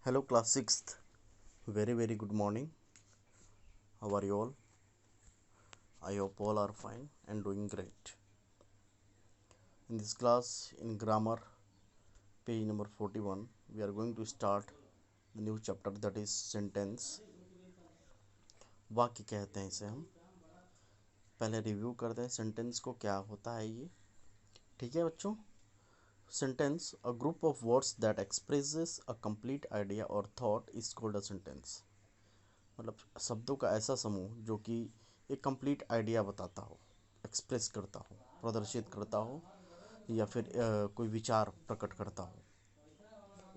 Hello, class 6th. Very good morning. How are you all? I hope all are fine and doing great. In this class, in grammar, page number 41, we are going to start the new chapter, that is sentence. वाक्य कहते हैं इसे हम. पहले review करते हैं sentence को, क्या होता है ये. ठीक है बच्चों. Sentence, a group of words that expresses a complete idea or thought is called a sentence. मतलब शब्दों का ऐसा समूह जो कि एक कंप्लीट आइडिया बताता हो, एक्सप्रेस करता हो, प्रदर्शित करता हो, या फिर कोई विचार प्रकट करता हो,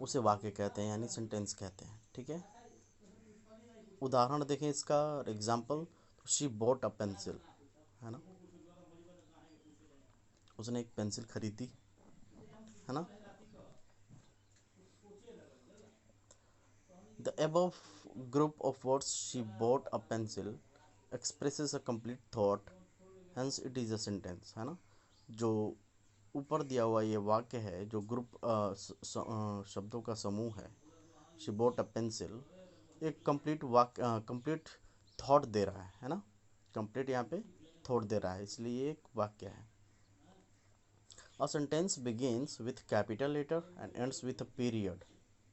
उसे वाक्य कहते हैं, यानी सेंटेंस कहते हैं. ठीक है. उदाहरण देखें इसका, एग्जाम्पल. तो शी बॉट अ पेंसिल, है ना, उसने एक पेंसिल खरीदी, है ना. The above group of words, she bought a pencil, expresses a complete thought, hence it is a sentence, है ना. जो ऊपर दिया हुआ ये वाक्य है, जो ग्रुप शब्दों का समूह है, शी बॉट अ पेंसिल, एक कंप्लीट वाक्य, कंप्लीट थॉट दे रहा है ना. कंप्लीट यहाँ पे थॉट दे रहा है, इसलिए ये एक वाक्य है. A sentence begins with capital letter and ends with a period,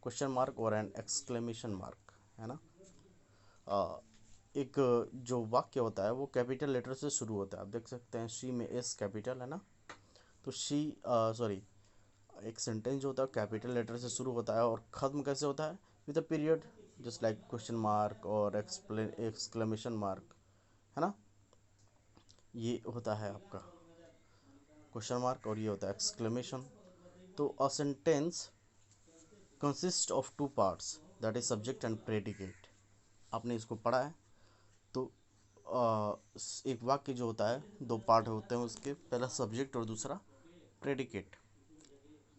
question mark और एन एक्सक्लेमेशन मार्क, है ना. एक जो वाक्य होता है वो कैपिटल लेटर से शुरू होता है. आप देख सकते हैं शी में एस कैपिटल है ना. तो शी, सॉरी, एक सेंटेंस जो होता है कैपिटल लेटर से शुरू होता है और ख़त्म कैसे होता है, with a period, just like question mark और एक्सक्लेमेशन मार्क, है ना. ये होता है आपका क्वेश्चन मार्क और ये होता है एक्सक्लेमेशन. तो a sentence consist of two parts, that is subject and predicate. आपने इसको पढ़ा है. तो एक वाक्य जो होता है, दो पार्ट होते हैं उसके, पहला सब्जेक्ट और दूसरा predicate.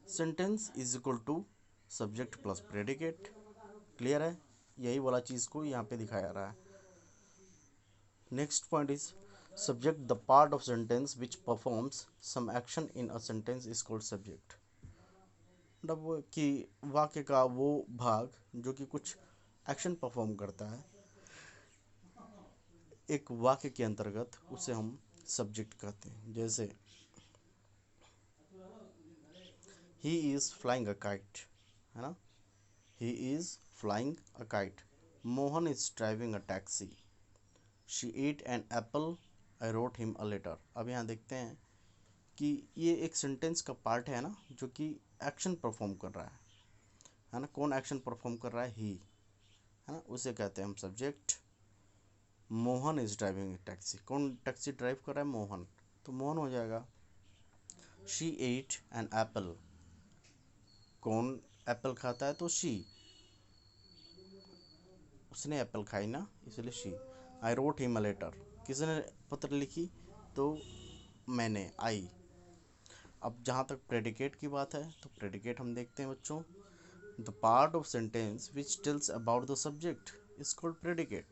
Sentence is equal to subject plus predicate. Clear है. यही वाला चीज़ को यहाँ पे दिखाया रहा है. Next point is subject, the part of sentence which performs some action in a sentence is called subject. मतलब कि वाक्य का वो भाग जो कि कुछ एक्शन परफॉर्म करता है एक वाक्य के अंतर्गत, उसे हम सब्जेक्ट कहते हैं. जैसे he is flying a kite, है ना. He is flying a kite. Mohan is driving a taxi. She ate an apple. I wrote him a letter. अब यहाँ देखते हैं कि ये एक सेंटेंस का पार्ट है ना, जो कि एक्शन परफॉर्म कर रहा है ना. कौन एक्शन परफॉर्म कर रहा है, ही, है ना, उसे कहते हैं हम subject. Mohan is driving taxi. कौन टैक्सी ड्राइव कर रहा है, मोहन, तो मोहन हो जाएगा. She ate an apple. कौन एप्पल खाता है, तो शी, उसने एप्पल खाई ना, इसलिए she. I wrote him a letter. किसने पत्र लिखी, तो मैंने, आई. अब जहाँ तक प्रेडिकेट की बात है, तो प्रेडिकेट हम देखते हैं बच्चों. The part of sentence which tells about the subject is called predicate,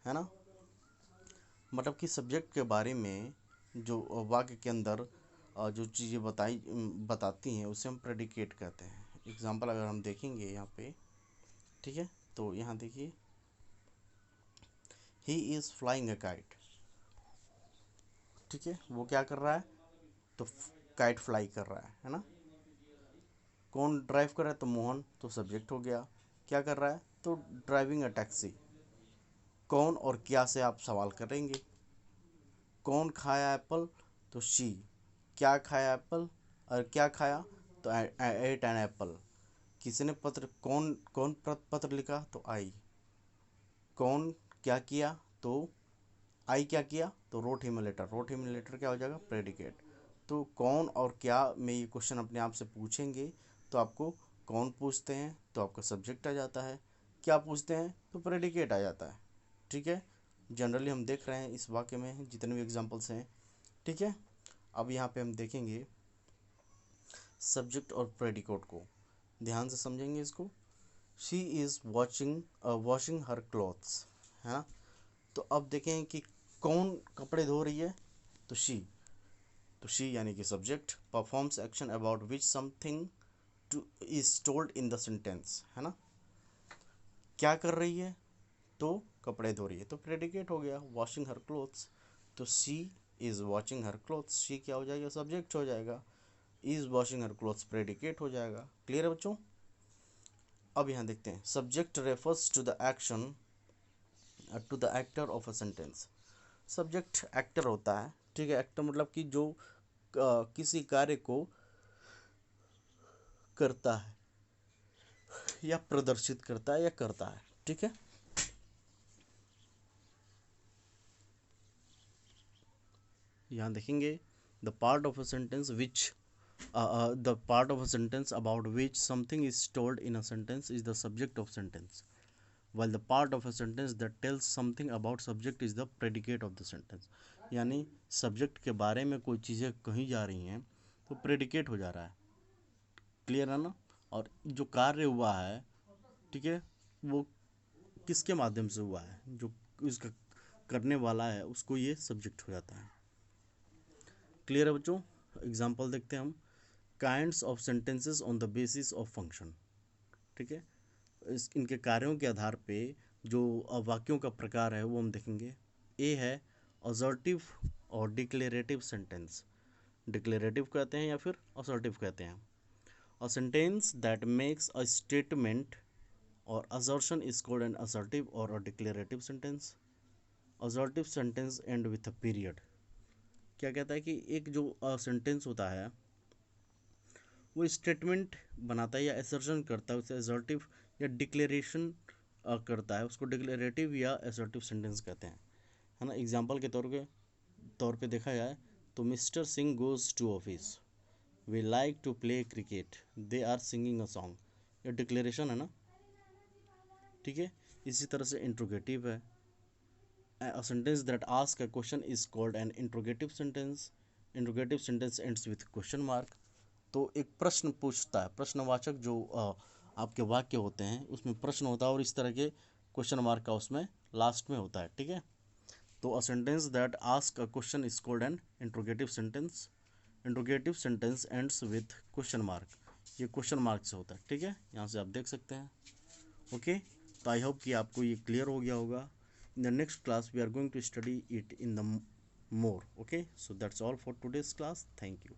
है ना. मतलब कि सब्जेक्ट के बारे में जो वाक्य के अंदर जो चीज़ें बताती हैं, उसे हम प्रेडिकेट कहते हैं. एग्जाम्पल अगर हम देखेंगे यहाँ पे, ठीक है, तो यहाँ देखिए, ही इज़ फ्लाइंग अ काइट. ठीक है, वो क्या कर रहा है, तो काइट फ्लाई कर रहा है ना. कौन ड्राइव कर रहा है, तो मोहन, तो सब्जेक्ट हो गया. क्या कर रहा है, तो ड्राइविंग अ टैक्सी. कौन और क्या से आप सवाल करेंगे. कौन खाया एप्पल, तो शी. क्या खाया एप्पल, और क्या खाया, तो एट एन एप्पल. किसने पत्र, कौन कौन पत्र लिखा, तो आई. कौन क्या किया, तो आई क्या किया, तो wrote him letter. Wrote him letter क्या हो जाएगा, प्रेडिकेट. तो कौन और क्या में ये क्वेश्चन अपने आप से पूछेंगे, तो आपको कौन पूछते हैं तो आपका सब्जेक्ट आ जाता है. क्या पूछते हैं, तो प्रेडिकेट आ जाता है. ठीक है. जनरली हम देख रहे हैं इस वाक्य में जितने भी एग्जांपल्स हैं. ठीक है. अब यहाँ पे हम देखेंगे सब्जेक्ट और प्रेडिकेट को, ध्यान से समझेंगे इसको. She is washing her clothes, है ना. तो अब देखें कि कौन कपड़े धो रही है, तो शी. तो शी यानी कि subject performs action about which something two is told in the sentence, है ना. क्या कर रही है, तो कपड़े धो रही है, तो प्रेडिकेट हो गया वॉशिंग हर क्लोथ्स। तो she is washing her clothes, she क्या हो जाएगा, सब्जेक्ट हो जाएगा, is washing her clothes predicate हो जाएगा। क्लियर है बच्चों। अब यहाँ देखते हैं, subject refers to the action to the actor of a sentence. Subject actor होता है, ठीक है। एक्टर मतलब कि जो किसी कार्य को करता है या प्रदर्शित करता है या करता है, ठीक है। यहाँ देखेंगे, the part of a sentence which the part of a sentence about which something is told in a sentence is the subject of sentence, while the part of a sentence that tells something about subject is the predicate of the sentence। यानी subject के बारे में कोई चीज़ें कही जा रही हैं तो प्रेडिकेट हो जा रहा है। क्लियर है ना। और जो कार्य हुआ है, ठीक है, वो किसके माध्यम से हुआ है, जो उसका करने वाला है उसको ये सब्जेक्ट हो जाता है। क्लियर है बच्चों। एग्जाम्पल देखते हैं हम, kinds of sentences on the basis of function, ठीक है। इनके कार्यों के आधार पे जो वाक्यों का प्रकार है वो हम देखेंगे। ए है असर्टिव और डिक्लेरेटिव सेंटेंस। डिक्लेरेटिव कहते हैं या फिर असर्टिव कहते हैं। A sentence that makes a statement or assertion is called an assertive or a declarative sentence. Assertive sentence end with a period. क्या कहता है कि एक जो सेंटेंस होता है वो स्टेटमेंट बनाता है या असर्शन करता है, उसे असर्टिव या डिक्लेरेशन करता है, उसको डिक्लेरेटिव या असर्टिव सेंटेंस कहते हैं, है ना। एग्जाम्पल के तौर पे देखा जाए तो Mr Singh goes to office, we like to play cricket, they are singing a song. ये डिक्लेरेशन है ना, ठीक है। इसी तरह से इंट्रोगेटिव है। A sentence that asks a question is called an interrogative sentence. Interrogative sentence ends with question mark। तो एक प्रश्न पूछता है, प्रश्नवाचक जो आपके वाक्य होते हैं उसमें प्रश्न होता है और इस तरह के क्वेश्चन मार्क का उसमें लास्ट में होता है, ठीक है। तो अ sentence that ask a question is called N interrogative sentence. Interrogative sentence ends with question mark. ये क्वेश्चन मार्क से होता है, ठीक है, यहाँ से आप देख सकते हैं। ओके, तो आई होप कि आपको ये क्लियर हो गया होगा। In the next class we are going to study it in the more। Okay, so that's all for today's class. Thank you.